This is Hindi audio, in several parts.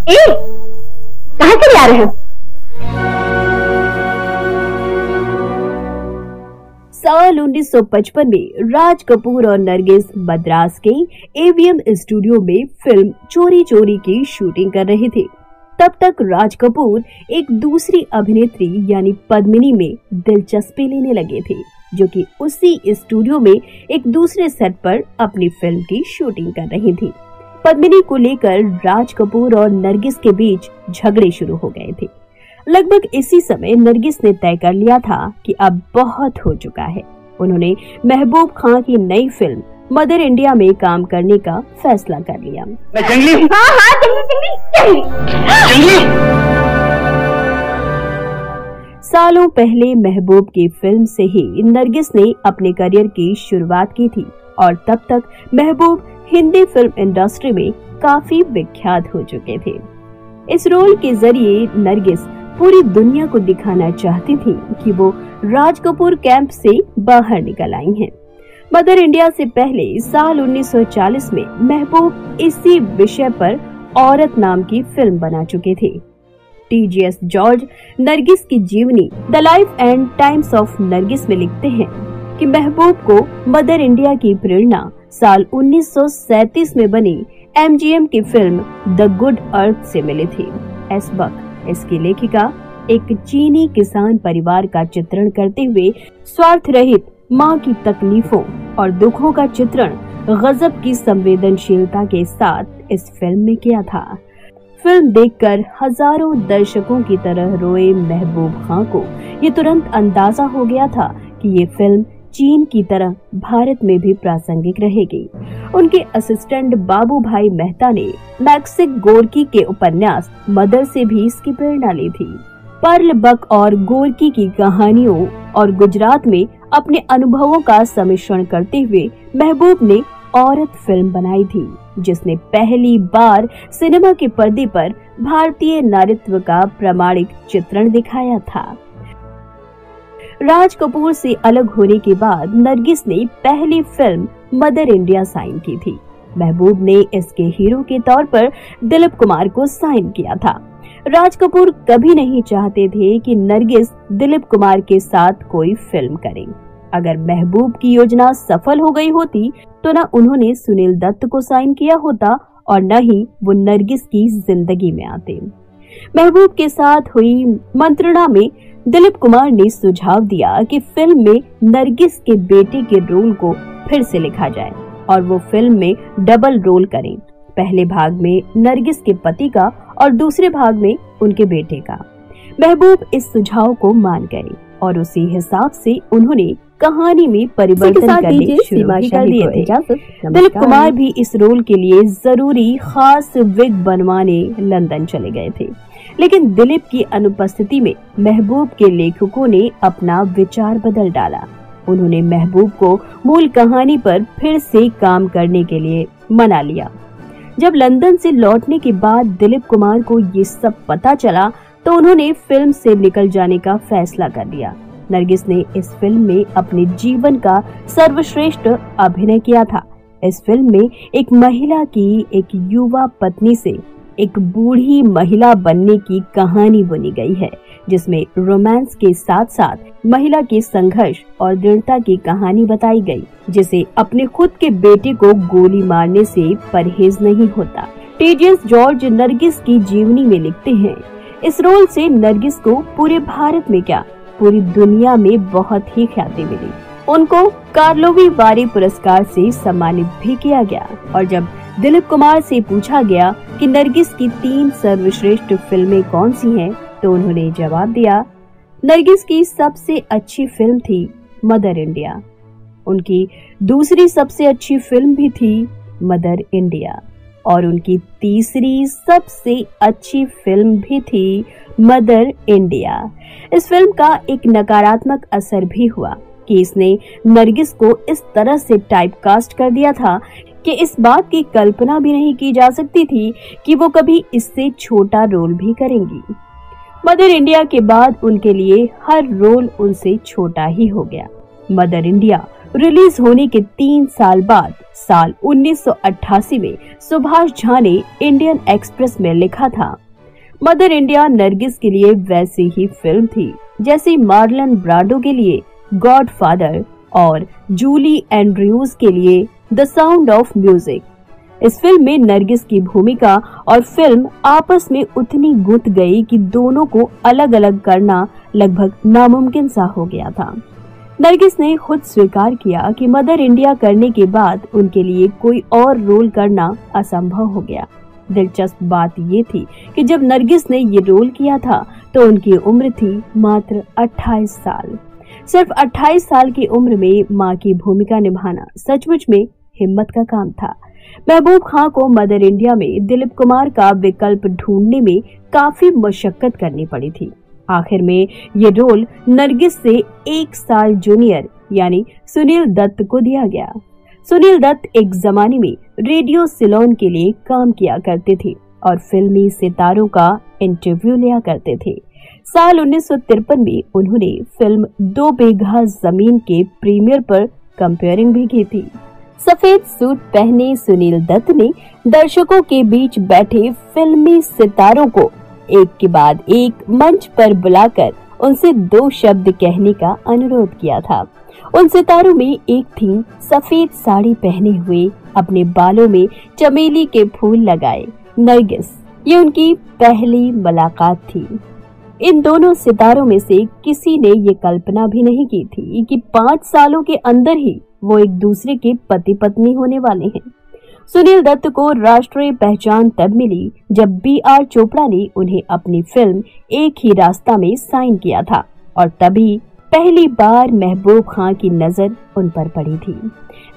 ए, कहाँ से आ रहे हैं? साल 1955 में राज कपूर और नरगिस मद्रास के एवीएम स्टूडियो में फिल्म चोरी चोरी की शूटिंग कर रहे थे। तब तक राज कपूर एक दूसरी अभिनेत्री यानी पद्मिनी में दिलचस्पी लेने लगे थे, जो कि उसी स्टूडियो में एक दूसरे सेट पर अपनी फिल्म की शूटिंग कर रही थी। पद्मिनी को लेकर राज कपूर और नरगिस के बीच झगड़े शुरू हो गए थे। लगभग इसी समय नरगिस ने तय कर लिया था कि अब बहुत हो चुका है। उन्होंने महबूब खान की नई फिल्म मदर इंडिया में काम करने का फैसला कर लिया। जंगली? हाँ, जंगली। सालों पहले महबूब की फिल्म से ही नरगिस ने अपने करियर की शुरुआत की थी और तब तक महबूब हिंदी फिल्म इंडस्ट्री में काफी विख्यात हो चुके थे। इस रोल के जरिए नरगिस पूरी दुनिया को दिखाना चाहती थी कि वो राज कपूर कैंप से बाहर निकल आई हैं। मदर इंडिया से पहले साल 1940 में महबूब इसी विषय पर औरत नाम की फिल्म बना चुके थे। टीजीएस जॉर्ज नरगिस की जीवनी the life and times of Nargis में लिखते हैं कि महबूब को मदर इंडिया की प्रेरणा साल 1937 में बनी एमजीएम की फिल्म द गुड अर्थ से मिली थी। एस बक इसकी लेखिका एक चीनी किसान परिवार का चित्रण करते हुए स्वार्थ रहित मां की तकलीफों और दुखों का चित्रण गजब की संवेदनशीलता के साथ इस फिल्म में किया था। फिल्म देखकर हजारों दर्शकों की तरह रोए महबूब खान को ये तुरंत अंदाजा हो गया था कि ये फिल्म चीन की तरह भारत में भी प्रासंगिक रहेगी। उनके असिस्टेंट बाबू भाई मेहता ने मैक्सिक गोरकी के उपन्यास मदर से भी इसकी प्रेरणा ली थी। पर्ल बक और गोरकी की कहानियों और गुजरात में अपने अनुभवों का सम्मिश्रण करते हुए महबूब ने औरत फिल्म बनाई थी, जिसने पहली बार सिनेमा के पर्दे पर भारतीय नारीत्व का प्रामाणिक चित्रण दिखाया था। राज कपूर से अलग होने के बाद नरगिस ने पहली फिल्म मदर इंडिया साइन की थी। महबूब ने इसके हीरो के तौर पर दिलीप कुमार को साइन किया था। राज कपूर कभी नहीं चाहते थे कि नरगिस दिलीप कुमार के साथ कोई फिल्म करे। अगर महबूब की योजना सफल हो गई होती तो न उन्होंने सुनील दत्त को साइन किया होता और न ही वो नरगिस की जिंदगी में आते। महबूब के साथ हुई मंत्रणा में दिलीप कुमार ने सुझाव दिया कि फिल्म में नरगिस के बेटे के रोल को फिर से लिखा जाए और वो फिल्म में डबल रोल करें, पहले भाग में नरगिस के पति का और दूसरे भाग में उनके बेटे का। महबूब इस सुझाव को मान गए और उसी हिसाब से उन्होंने कहानी में परिवर्तन करने शुरू कर दिए थे। दिलीप कुमार भी इस रोल के लिए जरूरी खास विग बनवाने लंदन चले गए थे, लेकिन दिलीप की अनुपस्थिति में महबूब के लेखकों ने अपना विचार बदल डाला। उन्होंने महबूब को मूल कहानी पर फिर से काम करने के लिए मना लिया। जब लंदन से लौटने के बाद दिलीप कुमार को ये सब पता चला तो उन्होंने फिल्म से निकल जाने का फैसला कर लिया। नरगिस ने इस फिल्म में अपने जीवन का सर्वश्रेष्ठ अभिनय किया था। इस फिल्म में एक महिला की एक युवा पत्नी से एक बूढ़ी महिला बनने की कहानी बुनी गई है, जिसमें रोमांस के साथ साथ महिला के संघर्ष और दृढ़ता की कहानी बताई गई, जिसे अपने खुद के बेटे को गोली मारने से परहेज नहीं होता। टीजीएस जॉर्ज नरगिस की जीवनी में लिखते हैं, इस रोल से नरगिस को पूरे भारत में क्या पूरी दुनिया में बहुत ही ख्याति मिली। उनको कार्लोवी वारी पुरस्कार से सम्मानित भी किया गया और जब दिलीप कुमार से पूछा गया कि नरगिस की 3 सर्वश्रेष्ठ फिल्में कौन सी हैं, तो उन्होंने जवाब दिया, नरगिस की सबसे अच्छी फिल्म थी मदर इंडिया। उनकी दूसरी सबसे अच्छी फिल्म भी थी मदर इंडिया और उनकी तीसरी सबसे अच्छी फिल्म भी थी मदर इंडिया। इस फिल्म का एक नकारात्मक असर भी हुआ कि इसने नरगिस को इस तरह से टाइपकास्ट कर दिया था कि इस बात की कल्पना भी नहीं की जा सकती थी कि वो कभी इससे छोटा रोल भी करेंगी। मदर इंडिया के बाद उनके लिए हर रोल उनसे छोटा ही हो गया। मदर इंडिया रिलीज होने के 3 साल बाद साल 1988 में सुभाष झा ने इंडियन एक्सप्रेस में लिखा था, मदर इंडिया नरगिस के लिए वैसी ही फिल्म थी जैसे मार्लन ब्रांडो के लिए गॉडफादर और जूली एंड्रयूज के लिए द साउंड ऑफ म्यूजिक। इस फिल्म में नरगिस की भूमिका और फिल्म आपस में उतनी गुंथ गई कि दोनों को अलग अलग करना लगभग नामुमकिन सा हो गया था। नरगिस ने खुद स्वीकार किया कि मदर इंडिया करने के बाद उनके लिए कोई और रोल करना असंभव हो गया। दिलचस्प बात ये थी कि जब नरगिस ने ये रोल किया था तो उनकी उम्र थी मात्र 28 साल। सिर्फ 28 साल की उम्र में मां की भूमिका निभाना सचमुच में हिम्मत का काम था। महबूब खां को मदर इंडिया में दिलीप कुमार का विकल्प ढूंढने में काफी मशक्कत करनी पड़ी थी। आखिर में ये रोल नरगिस से 1 साल जूनियर यानी सुनील दत्त को दिया गया। सुनील दत्त एक जमाने में रेडियो सिलोन के लिए काम किया करते थे और फिल्मी सितारों का इंटरव्यू लिया करते थे। साल 1953 में उन्होंने फिल्म 2 बीघा जमीन के प्रीमियर पर कंपेयरिंग भी की थी। सफेद सूट पहने सुनील दत्त ने दर्शकों के बीच बैठे फिल्मी सितारों को एक के बाद एक मंच पर बुलाकर उनसे 2 शब्द कहने का अनुरोध किया था। उन सितारों में एक थी सफेद साड़ी पहने हुए, अपने बालों में चमेली के फूल लगाए नरगिस। ये उनकी पहली मुलाकात थी। इन दोनों सितारों में से किसी ने ये कल्पना भी नहीं की थी कि 5 सालों के अंदर ही वो एक दूसरे के पति पत्नी होने वाले हैं। सुनील दत्त को राष्ट्रीय पहचान तब मिली जब B.R. चोपड़ा ने उन्हें अपनी फिल्म एक ही रास्ता में साइन किया था और तभी पहली बार महबूब खां की नजर उन पर पड़ी थी।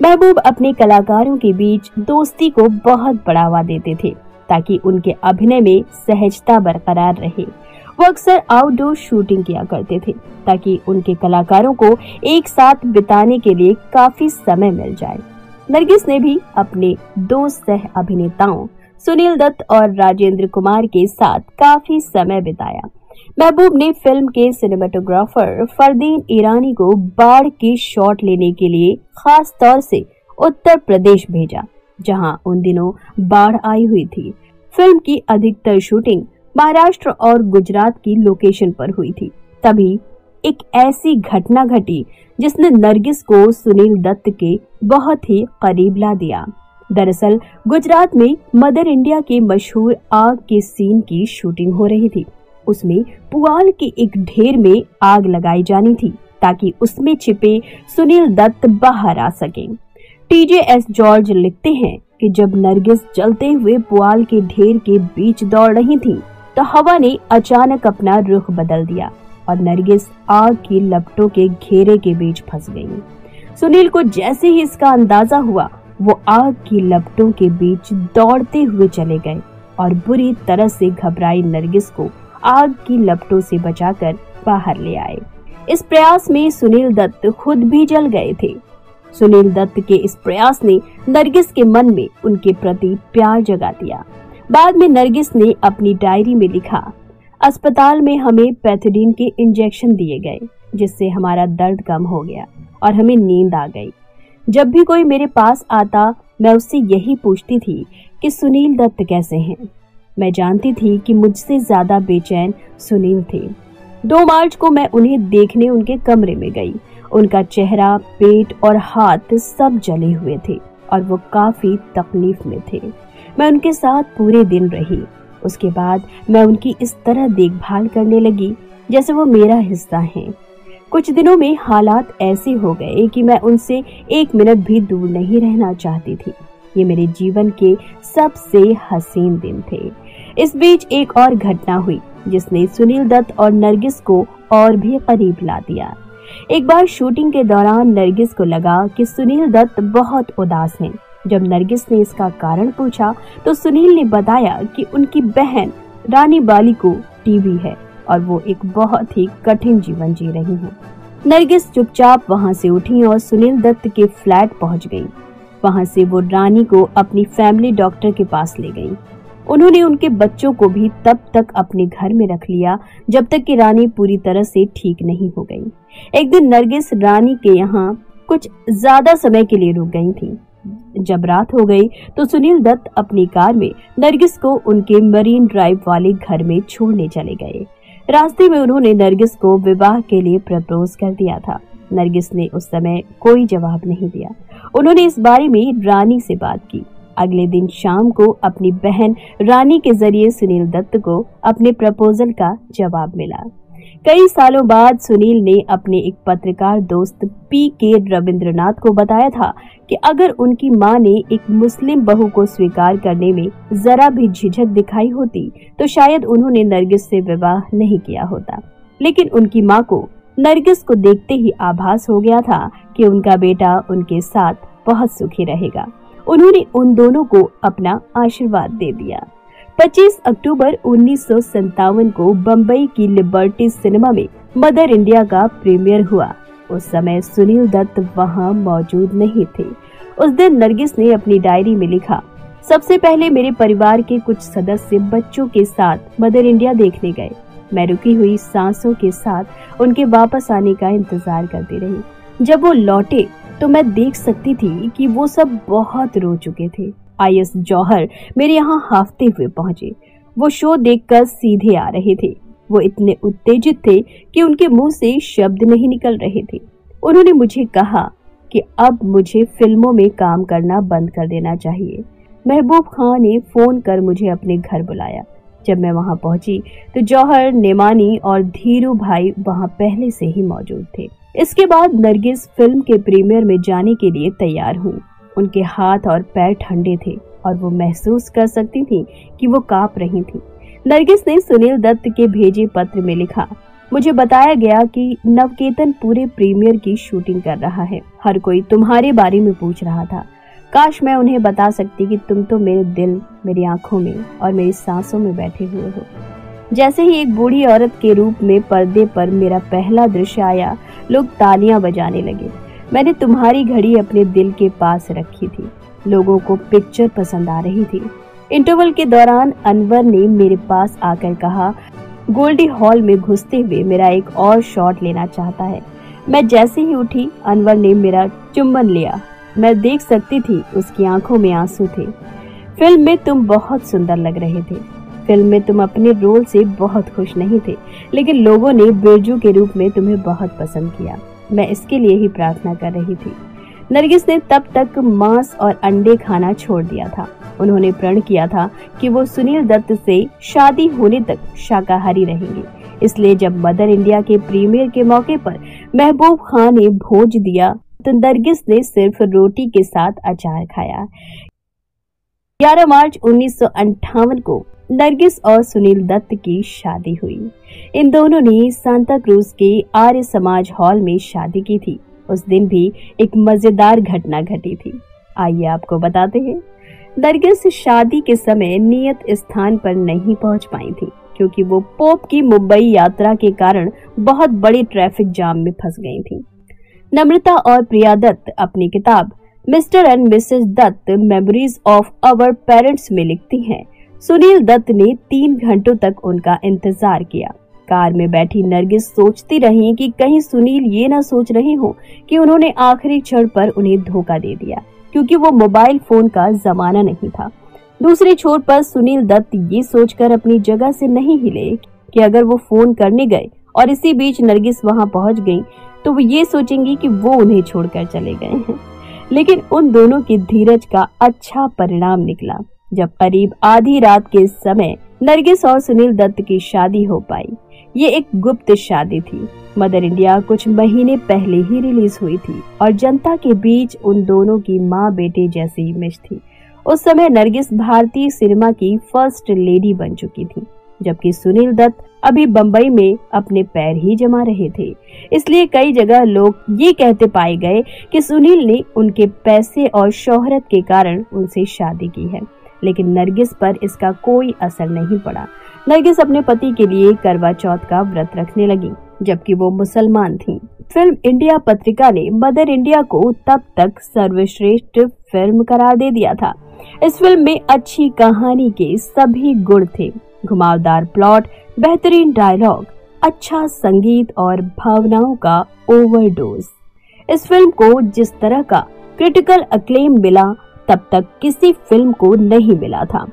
महबूब अपने कलाकारों के बीच दोस्ती को बहुत बढ़ावा देते थे ताकि उनके अभिनय में सहजता बरकरार रहे। वो अक्सर आउटडोर शूटिंग किया करते थे ताकि उनके कलाकारों को एक साथ बिताने के लिए काफी समय मिल जाए। नरगिस ने भी अपने 2 सह अभिनेताओं सुनील दत्त और राजेंद्र कुमार के साथ काफी समय बिताया। महबूब ने फिल्म के सिनेमेटोग्राफर फरदीन ईरानी को बाढ़ की शॉट लेने के लिए खास तौर से उत्तर प्रदेश भेजा, जहां उन दिनों बाढ़ आई हुई थी। फिल्म की अधिकतर शूटिंग महाराष्ट्र और गुजरात की लोकेशन पर हुई थी। तभी एक ऐसी घटना घटी जिसने नरगिस को सुनील दत्त के बहुत ही करीब ला दिया। दरअसल गुजरात में मदर इंडिया के मशहूर आग के सीन की शूटिंग हो रही थी। उसमें पुआल के एक ढेर में आग लगाई जानी थी ताकि उसमें छिपे सुनील दत्त बाहर आ सके। TJS जॉर्ज लिखते हैं कि जब नरगिस जलते हुए पुआल के ढेर के बीच दौड़ रही थी तो हवा ने अचानक अपना रुख बदल दिया और नरगिस आग की लपटों के घेरे के बीच फंस गई। सुनील को जैसे ही इसका अंदाजा हुआ वो आग की लपटों के बीच दौड़ते हुए चले गए और बुरी तरह से घबराई नरगिस को आग की लपटों से बचाकर बाहर ले आए। इस प्रयास में सुनील दत्त खुद भी जल गए थे। सुनील दत्त के इस प्रयास ने नरगिस के मन में उनके प्रति प्यार जगा दिया। बाद में नरगिस ने अपनी डायरी में लिखा, अस्पताल में हमें पैथोडीन के इंजेक्शन दिए गए जिससे हमारा दर्द कम हो गया और हमें नींद आ गई। जब भी कोई मेरे पास आता मैं उससे यही पूछती थी कि सुनील दत्त कैसे हैं। मैं जानती थी कि मुझसे ज्यादा बेचैन सुनील थे। 2 मार्च को मैं उन्हें देखने उनके कमरे में गई। उनका चेहरा, पेट और हाथ सब जले हुए थे और वो काफी तकलीफ में थे। मैं उनके साथ पूरे दिन रही। उसके बाद मैं उनकी इस तरह देखभाल करने लगी जैसे वो मेरा हिस्सा हैं। कुछ दिनों में हालात ऐसे हो गए कि मैं उनसे 1 मिनट भी दूर नहीं रहना चाहती थी। ये मेरे जीवन के सबसे हसीन दिन थे। इस बीच एक और घटना हुई जिसने सुनील दत्त और नरगिस को और भी करीब ला दिया। एक बार शूटिंग के दौरान नरगिस को लगा कि सुनील दत्त बहुत उदास हैं। जब नरगिस ने इसका कारण पूछा तो सुनील ने बताया कि उनकी बहन रानी बाली को टीबी है और वो एक बहुत ही कठिन जीवन जी रही हैं। नरगिस चुपचाप वहां से उठी और सुनील दत्त के फ्लैट पहुंच गई। वहां से वो रानी को अपनी फैमिली डॉक्टर के पास ले गई। उन्होंने उनके बच्चों को भी तब तक अपने घर में रख लिया जब तक कि रानी पूरी तरह से ठीक नहीं हो गई। एक दिन नरगिस रानी के यहाँ कुछ ज्यादा समय के लिए रुक गई थीं। जब रात हो गई तो सुनील दत्त अपनी कार में नरगिस को उनके मरीन ड्राइव वाले घर में छोड़ने चले गए। रास्ते में उन्होंने नरगिस को विवाह के लिए प्रपोज कर दिया था। नरगिस ने उस समय कोई जवाब नहीं दिया। उन्होंने इस बारे में रानी से बात की। अगले दिन शाम को अपनी बहन रानी के जरिए सुनील दत्त को अपने प्रपोजल का जवाब मिला। कई सालों बाद सुनील ने अपने एक पत्रकार दोस्त पी.के. रविंद्रनाथ को बताया था कि अगर उनकी मां ने एक मुस्लिम बहू को स्वीकार करने में जरा भी झिझक दिखाई होती तो शायद उन्होंने नरगिस से विवाह नहीं किया होता। लेकिन उनकी मां को नरगिस को देखते ही आभास हो गया था कि उनका बेटा उनके साथ बहुत सुखी रहेगा। उन्होंने उन दोनों को अपना आशीर्वाद दे दिया। 25 अक्टूबर 1957 को बम्बई की लिबर्टी सिनेमा में मदर इंडिया का प्रीमियर हुआ। उस समय सुनील दत्त वहां मौजूद नहीं थे। उस दिन नरगिस ने अपनी डायरी में लिखा, सबसे पहले मेरे परिवार के कुछ सदस्य बच्चों के साथ मदर इंडिया देखने गए। मैं रुकी हुई सांसों के साथ उनके वापस आने का इंतजार करती रही। जब वो लौटे तो मैं देख सकती थी कि वो सब बहुत रो चुके थे। आई.एस. जौहर मेरे यहाँ हाफते हुए पहुंचे। वो शो देखकर सीधे आ रहे थे। वो इतने उत्तेजित थे कि उनके मुंह से शब्द नहीं निकल रहे थे। उन्होंने मुझे कहा कि अब मुझे फिल्मों में काम करना बंद कर देना चाहिए। महबूब खान ने फोन कर मुझे अपने घर बुलाया। जब मैं वहां पहुंची तो जौहर, नेमानी और धीरू भाई वहां पहले से ही मौजूद थे। इसके बाद नरगिस फिल्म के प्रीमियर में जाने के लिए तैयार हुई। उनके हाथ और पैर ठंडे थे और वो महसूस कर सकती थी कि वो कांप रही थी। नरगिस ने सुनील दत्त के भेजे पत्र में लिखा, मुझे बताया गया कि नवकेतन पूरे प्रीमियर की शूटिंग कर रहा है। हर कोई तुम्हारे बारे में पूछ रहा था। काश मैं उन्हें बता सकती कि तुम तो मेरे दिल, मेरी आंखों में और मेरी सांसों में बैठे हुए हो। जैसे ही एक बूढ़ी औरत के रूप में पर्दे पर मेरा पहला दृश्य आया, लोग तालियां बजाने लगे। मैंने तुम्हारी घड़ी अपने दिल के पास रखी थी। लोगों को पिक्चर पसंद आ रही थी। इंटरवल के दौरान अनवर ने मेरे पास आकर कहा, गोल्डी हॉल में घुसते हुए मेरा एक और शॉट लेना चाहता है। मैं जैसे ही उठी, अनवर ने मेरा चुम्बन लिया। मैं देख सकती थी उसकी आंखों में आंसू थे। फिल्म में तुम बहुत सुंदर लग रहे थे। फिल्म में तुम अपने रोल से बहुत खुश नहीं थे, लेकिन लोगों ने बिरजू के रूप में तुम्हें बहुत पसंद किया। मैं इसके लिए ही प्रार्थना कर रही थी। नरगिस ने तब तक मांस और अंडे खाना छोड़ दिया था। उन्होंने प्रण किया था कि वो सुनील दत्त से शादी होने तक शाकाहारी रहेंगे। इसलिए जब मदर इंडिया के प्रीमियर के मौके पर महबूब खान ने भोज दिया तो नरगिस ने सिर्फ रोटी के साथ अचार खाया। 11 मार्च 1958 को नरगिस और सुनील दत्त की शादी हुई। इन दोनों ने सांता क्रूज के आर्य समाज हॉल में शादी की थी। उस दिन भी एक मजेदार घटना घटी थी। आइए आपको बताते हैं। नरगिस शादी के समय नियत स्थान पर नहीं पहुंच पाई थी, क्योंकि वो पोप की मुंबई यात्रा के कारण बहुत बड़े ट्रैफिक जाम में फंस गई थी। नम्रता और प्रिया दत्त अपनी किताब Mr and Mrs Dutt memories of our parents में लिखती हैं, सुनील दत्त ने 3 घंटों तक उनका इंतजार किया। कार में बैठी नरगिस सोचती रही कि कहीं सुनील ये ना सोच रहे हो कि उन्होंने आखिरी क्षण पर उन्हें धोखा दे दिया, क्योंकि वो मोबाइल फोन का जमाना नहीं था। दूसरे छोर पर सुनील दत्त ये सोचकर अपनी जगह से नहीं हिले कि अगर वो फोन करने गए और इसी बीच नरगिस वहां पहुंच गई तो वो ये सोचेंगी कि वो उन्हें छोड़कर चले गए हैं। लेकिन उन दोनों की धीरज का अच्छा परिणाम निकला जब करीब आधी रात के समय नरगिस और सुनील दत्त की शादी हो पाई। ये एक गुप्त शादी थी। मदर इंडिया कुछ महीने पहले ही रिलीज हुई थी और जनता के बीच उन दोनों की माँ बेटे जैसी इमेज थी। उस समय नरगिस भारतीय सिनेमा की फर्स्ट लेडी बन चुकी थी, जबकि सुनील दत्त अभी बंबई में अपने पैर ही जमा रहे थे। इसलिए कई जगह लोग ये कहते पाए गए कि सुनील ने उनके पैसे और शोहरत के कारण उनसे शादी की है, लेकिन नरगिस पर इसका कोई असर नहीं पड़ा। नरगिस अपने पति के लिए करवा चौथ का व्रत रखने लगी, जबकि वो मुसलमान थी। फिल्म इंडिया पत्रिका ने मदर इंडिया को तब तक सर्वश्रेष्ठ फिल्म करार दे दिया था। इस फिल्म में अच्छी कहानी के सभी गुण थे। घुमावदार प्लॉट, बेहतरीन डायलॉग, अच्छा संगीत और भावनाओं का ओवरडोज। इस फिल्म को जिस तरह का क्रिटिकल अक्लेम मिला तब तक किसी फिल्म को नहीं मिला था।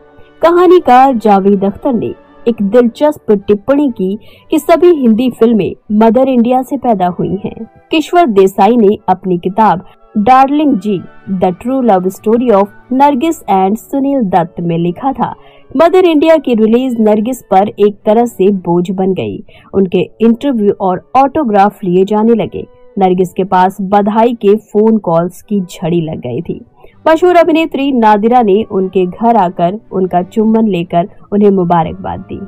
कहानीकार जावेद अख्तर ने एक दिलचस्प टिप्पणी की कि सभी हिंदी फिल्में मदर इंडिया से पैदा हुई हैं। किश्वर देसाई ने अपनी किताब darling ji the true love story of Nargis and Sunil Dutt में लिखा था, मदर इंडिया की रिलीज नरगिस पर एक तरह से बोझ बन गई। उनके इंटरव्यू और ऑटोग्राफ लिए जाने लगे। नरगिस के पास बधाई के फोन कॉल्स की झड़ी लग गई थी। मशहूर अभिनेत्री नादिरा ने उनके घर आकर उनका चुम्बन लेकर उन्हें मुबारकबाद दी।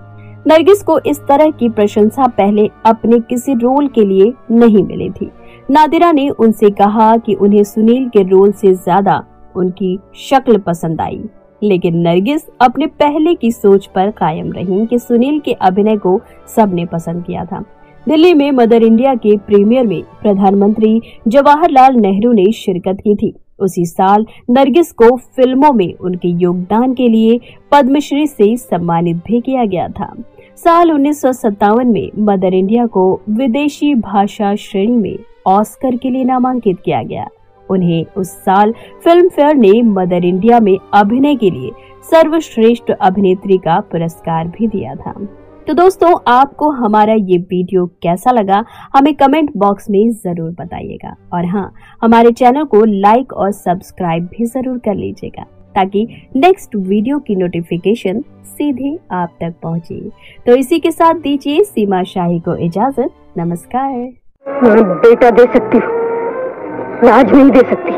नरगिस को इस तरह की प्रशंसा पहले अपने किसी रोल के लिए नहीं मिली थी। नादिरा ने उनसे कहा कि उन्हें सुनील के रोल से ज्यादा उनकी शक्ल पसंद आई, लेकिन नरगिस अपने पहले की सोच पर कायम रही कि सुनील के अभिनय को सबने पसंद किया था। दिल्ली में मदर इंडिया के प्रीमियर में प्रधानमंत्री जवाहरलाल नेहरू ने शिरकत की थी। उसी साल नरगिस को फिल्मों में उनके योगदान के लिए पद्मश्री से सम्मानित भी किया गया था। साल 1957 में मदर इंडिया को विदेशी भाषा श्रेणी में ऑस्कर के लिए नामांकित किया गया। उन्हें उस साल फिल्म फेयर ने मदर इंडिया में अभिनय के लिए सर्वश्रेष्ठ अभिनेत्री का पुरस्कार भी दिया था। तो दोस्तों, आपको हमारा ये वीडियो कैसा लगा हमें कमेंट बॉक्स में जरूर बताइएगा। और हाँ, हमारे चैनल को लाइक और सब्सक्राइब भी जरूर कर लीजिएगा ताकि नेक्स्ट वीडियो की नोटिफिकेशन सीधे आप तक पहुंचे। तो इसी के साथ दीजिए सीमा शाही को इजाजत। नमस्कार। बेटा दे सकती हूँ, राज नहीं दे सकती।